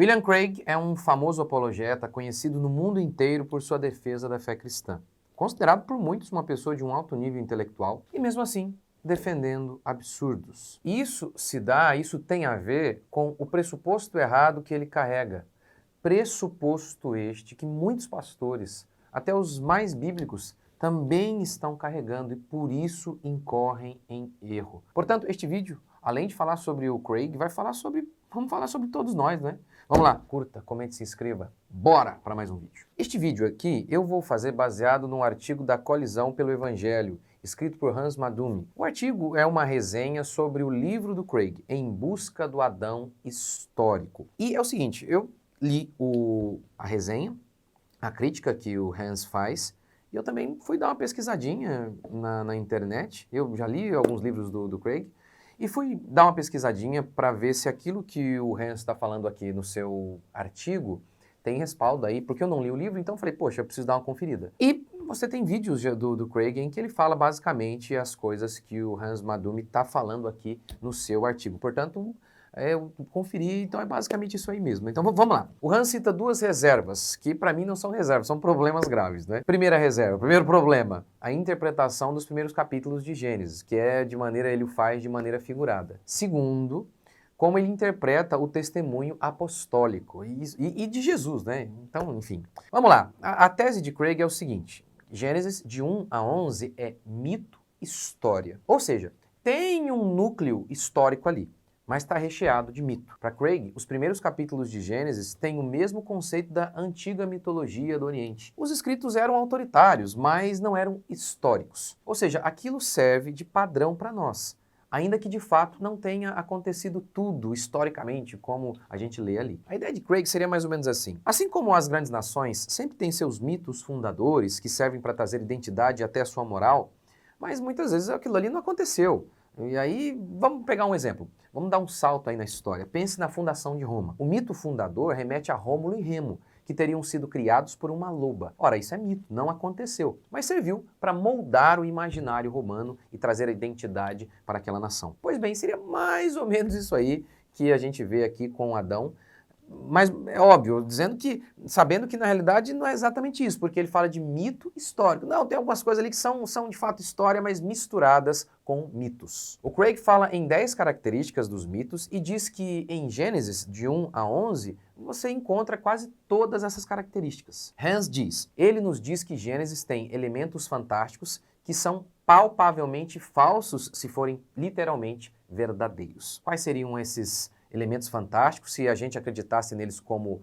William Craig é um famoso apologeta conhecido no mundo inteiro por sua defesa da fé cristã. Considerado por muitos uma pessoa de um alto nível intelectual e, mesmo assim, defendendo absurdos. Isso tem a ver com o pressuposto errado que ele carrega. Pressuposto este que muitos pastores, até os mais bíblicos, também estão carregando e por isso incorrem em erro. Portanto, este vídeo, além de falar sobre o Craig, vamos falar sobre todos nós, né? Vamos lá, curta, comente, se inscreva. Bora para mais um vídeo. Este vídeo aqui eu vou fazer baseado num artigo da Colisão pelo Evangelho, escrito por Hans Madumi. O artigo é uma resenha sobre o livro do Craig, Em Busca do Adão Histórico. E é o seguinte, eu li a resenha, a crítica que o Hans faz, e eu também fui dar uma pesquisadinha na internet. Eu já li alguns livros do Craig e fui dar uma pesquisadinha para ver se aquilo que o Hans está falando aqui no seu artigo tem respaldo aí, porque eu não li o livro, então eu falei, poxa, eu preciso dar uma conferida. E você tem vídeos do Craig em que ele fala basicamente as coisas que o Hans Madumi está falando aqui no seu artigo. Portanto, eu conferi, então é basicamente isso aí mesmo. Então vamos lá. O Hans cita duas reservas, que para mim não são reservas, são problemas graves, né? Primeira reserva, primeiro problema, a interpretação dos primeiros capítulos de Gênesis, que ele o faz de maneira figurada. Segundo, como ele interpreta o testemunho apostólico e de Jesus, né? Então, enfim. Vamos lá. A tese de Craig é o seguinte, Gênesis de 1 a 11 é mito-história. Ou seja, tem um núcleo histórico ali, mas está recheado de mito. Para Craig, os primeiros capítulos de Gênesis têm o mesmo conceito da antiga mitologia do Oriente. Os escritos eram autoritários, mas não eram históricos. Ou seja, aquilo serve de padrão para nós, ainda que de fato não tenha acontecido tudo historicamente, como a gente lê ali. A ideia de Craig seria mais ou menos assim. Assim como as grandes nações sempre têm seus mitos fundadores, que servem para trazer identidade e até a sua moral, mas muitas vezes aquilo ali não aconteceu. E aí, vamos pegar um exemplo. Vamos dar um salto aí na história. Pense na fundação de Roma. O mito fundador remete a Rômulo e Remo, que teriam sido criados por uma loba. Ora, isso é mito, não aconteceu, mas serviu para moldar o imaginário romano e trazer a identidade para aquela nação. Pois bem, seria mais ou menos isso aí que a gente vê aqui com Adão, mas é óbvio, sabendo que na realidade não é exatamente isso, porque ele fala de mito histórico. Não, tem algumas coisas ali que são de fato história, mas misturadas com mitos. O Craig fala em 10 características dos mitos e diz que em Gênesis, de 1 a 11, você encontra quase todas essas características. Hans diz, ele nos diz que Gênesis tem elementos fantásticos que são palpavelmente falsos se forem literalmente verdadeiros. Quais seriam esses elementos fantásticos? Se a gente acreditasse neles como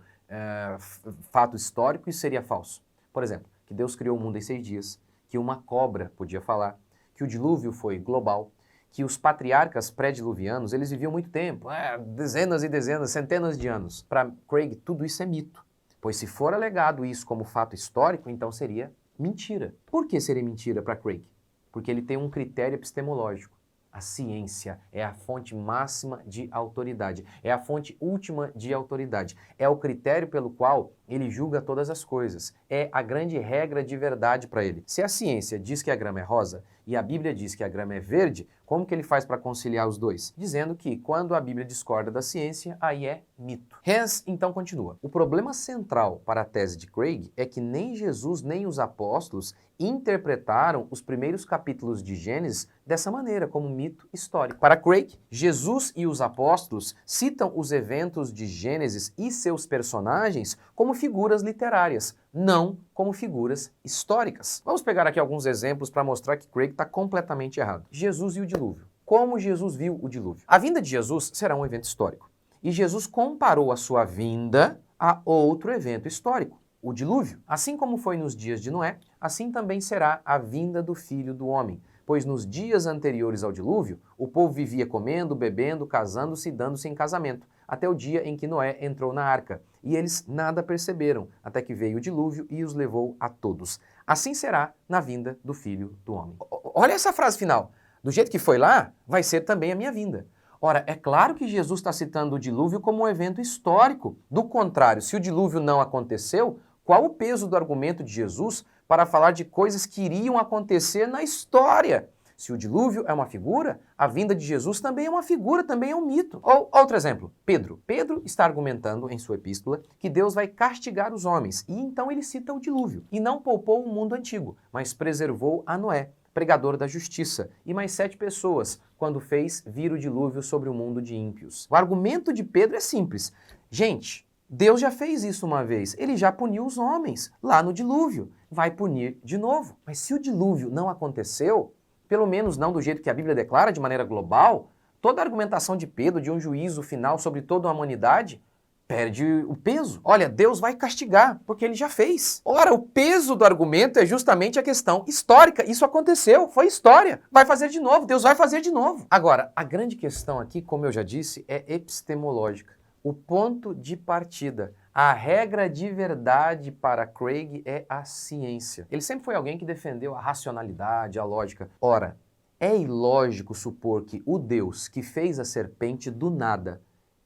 fato histórico, isso seria falso. Por exemplo, que Deus criou o mundo em 6 dias, que uma cobra podia falar, que o dilúvio foi global, que os patriarcas pré-diluvianos, eles viviam muito tempo, dezenas e dezenas, centenas de anos. Para Craig, tudo isso é mito, pois se for alegado isso como fato histórico, então seria mentira. Por que seria mentira para Craig? Porque ele tem um critério epistemológico. A ciência é a fonte máxima de autoridade, é a fonte última de autoridade, é o critério pelo qual ele julga todas as coisas, é a grande regra de verdade para ele. Se a ciência diz que a grama é rosa e a Bíblia diz que a grama é verde, como que ele faz para conciliar os dois? Dizendo que quando a Bíblia discorda da ciência, aí é mito. Hans então continua. O problema central para a tese de Craig é que nem Jesus nem os apóstolos interpretaram os primeiros capítulos de Gênesis dessa maneira, como mito histórico. Para Craig, Jesus e os apóstolos citam os eventos de Gênesis e seus personagens como figuras literárias, não como figuras históricas. Vamos pegar aqui alguns exemplos para mostrar que Craig está completamente errado. Jesus e o dilúvio. Como Jesus viu o dilúvio? A vinda de Jesus será um evento histórico. E Jesus comparou a sua vinda a outro evento histórico, o dilúvio. Assim como foi nos dias de Noé, assim também será a vinda do Filho do Homem. Pois nos dias anteriores ao dilúvio, o povo vivia comendo, bebendo, casando-se e dando-se em casamento, até o dia em que Noé entrou na arca. E eles nada perceberam, até que veio o dilúvio e os levou a todos. Assim será na vinda do Filho do Homem. Olha essa frase final. Do jeito que foi lá, vai ser também a minha vinda. Ora, é claro que Jesus está citando o dilúvio como um evento histórico. Do contrário, se o dilúvio não aconteceu, qual o peso do argumento de Jesus para falar de coisas que iriam acontecer na história? Se o dilúvio é uma figura, a vinda de Jesus também é uma figura, também é um mito. Ou outro exemplo, Pedro. Pedro está argumentando em sua epístola que Deus vai castigar os homens, e então ele cita o dilúvio. E não poupou o mundo antigo, mas preservou a Noé, pregador da justiça, e mais 7 pessoas, quando fez vir o dilúvio sobre o mundo de ímpios. O argumento de Pedro é simples. Gente, Deus já fez isso uma vez, ele já puniu os homens lá no dilúvio, vai punir de novo. Mas se o dilúvio não aconteceu, pelo menos não do jeito que a Bíblia declara, de maneira global, toda a argumentação de Pedro de um juízo final sobre toda a humanidade perde o peso. Olha, Deus vai castigar, porque ele já fez. Ora, o peso do argumento é justamente a questão histórica. Isso aconteceu, foi história. Vai fazer de novo, Deus vai fazer de novo. Agora, a grande questão aqui, como eu já disse, é epistemológica. O ponto de partida, a regra de verdade para Craig é a ciência. Ele sempre foi alguém que defendeu a racionalidade, a lógica. Ora, é ilógico supor que o Deus que fez a serpente do nada,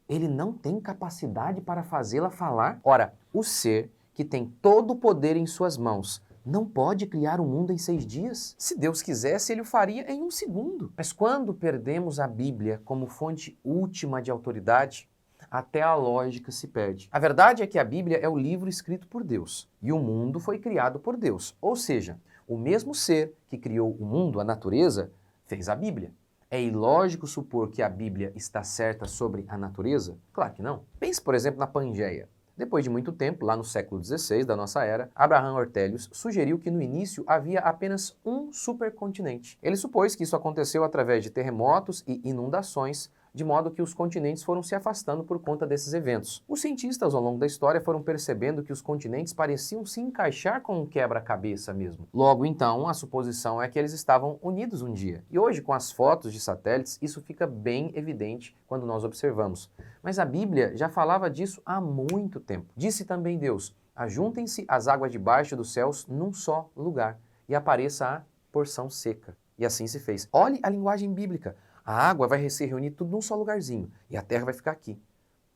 ele não tem capacidade para fazê-la falar? Ora, o ser que tem todo o poder em suas mãos não pode criar o mundo em 6 dias? Se Deus quisesse, ele o faria em 1 segundo. Mas quando perdemos a Bíblia como fonte última de autoridade, até a lógica se perde. A verdade é que a Bíblia é o livro escrito por Deus e o mundo foi criado por Deus. Ou seja, o mesmo ser que criou o mundo, a natureza, fez a Bíblia. É ilógico supor que a Bíblia está certa sobre a natureza? Claro que não. Pense, por exemplo, na Pangeia. Depois de muito tempo, lá no século XVI da nossa era, Abraham Ortelius sugeriu que no início havia apenas um supercontinente. Ele supôs que isso aconteceu através de terremotos e inundações, de modo que os continentes foram se afastando por conta desses eventos. Os cientistas, ao longo da história, foram percebendo que os continentes pareciam se encaixar com um quebra-cabeça mesmo. Logo, então, a suposição é que eles estavam unidos um dia. E hoje, com as fotos de satélites, isso fica bem evidente quando nós observamos. Mas a Bíblia já falava disso há muito tempo. Disse também Deus: ajuntem-se as águas debaixo dos céus num só lugar, e apareça a porção seca. E assim se fez. Olhe a linguagem bíblica. A água vai se reunir tudo num só lugarzinho e a terra vai ficar aqui.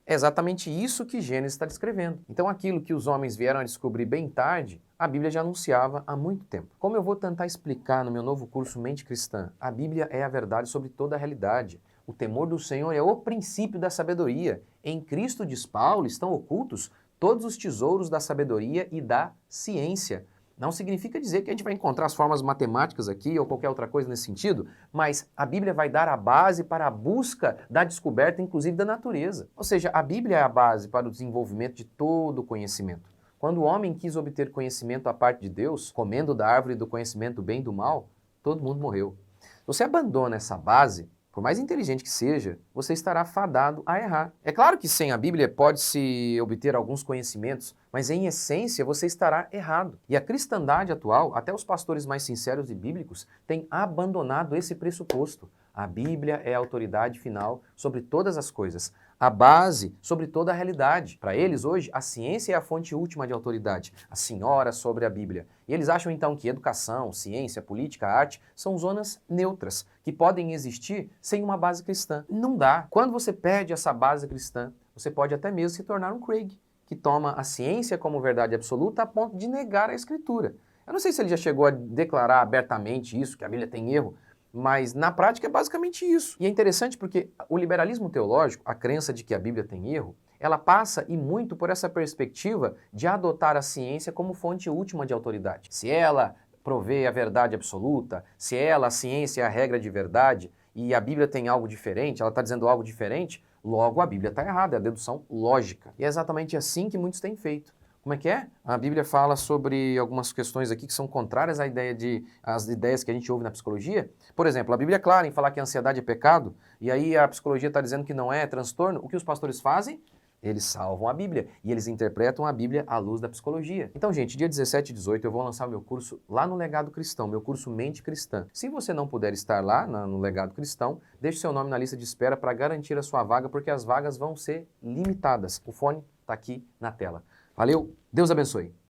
É exatamente isso que Gênesis está descrevendo. Então aquilo que os homens vieram a descobrir bem tarde, a Bíblia já anunciava há muito tempo. Como eu vou tentar explicar no meu novo curso Mente Cristã, a Bíblia é a verdade sobre toda a realidade. O temor do Senhor é o princípio da sabedoria. Em Cristo, diz Paulo, estão ocultos todos os tesouros da sabedoria e da ciência. Não significa dizer que a gente vai encontrar as formas matemáticas aqui ou qualquer outra coisa nesse sentido, mas a Bíblia vai dar a base para a busca da descoberta, inclusive da natureza. Ou seja, a Bíblia é a base para o desenvolvimento de todo o conhecimento. Quando o homem quis obter conhecimento à parte de Deus, comendo da árvore do conhecimento do bem e do mal, todo mundo morreu. Se você abandona essa base, por mais inteligente que seja, você estará fadado a errar. É claro que sem a Bíblia pode-se obter alguns conhecimentos, mas em essência você estará errado. E a cristandade atual, até os pastores mais sinceros e bíblicos, têm abandonado esse pressuposto. A Bíblia é a autoridade final sobre todas as coisas, a base sobre toda a realidade. Para eles, hoje, a ciência é a fonte última de autoridade, a senhora sobre a Bíblia. E eles acham, então, que educação, ciência, política, arte são zonas neutras, que podem existir sem uma base cristã. Não dá. Quando você perde essa base cristã, você pode até mesmo se tornar um Craig, que toma a ciência como verdade absoluta a ponto de negar a Escritura. Eu não sei se ele já chegou a declarar abertamente isso, que a Bíblia tem erro, mas na prática é basicamente isso. E é interessante porque o liberalismo teológico, a crença de que a Bíblia tem erro, ela passa e muito por essa perspectiva de adotar a ciência como fonte última de autoridade. Se ela provê a verdade absoluta, se ela, a ciência, é a regra de verdade, e a Bíblia tem algo diferente, ela está dizendo algo diferente, logo a Bíblia está errada, é a dedução lógica. E é exatamente assim que muitos têm feito. Como é que é? A Bíblia fala sobre algumas questões aqui que são contrárias às ideias que a gente ouve na psicologia. Por exemplo, a Bíblia é clara em falar que a ansiedade é pecado, e aí a psicologia está dizendo que não é transtorno. O que os pastores fazem? Eles salvam a Bíblia e eles interpretam a Bíblia à luz da psicologia. Então, gente, dia 17 e 18 eu vou lançar meu curso lá no Legado Cristão, meu curso Mente Cristã. Se você não puder estar lá no Legado Cristão, deixe seu nome na lista de espera para garantir a sua vaga, porque as vagas vão ser limitadas. O fone está aqui na tela. Valeu, Deus abençoe.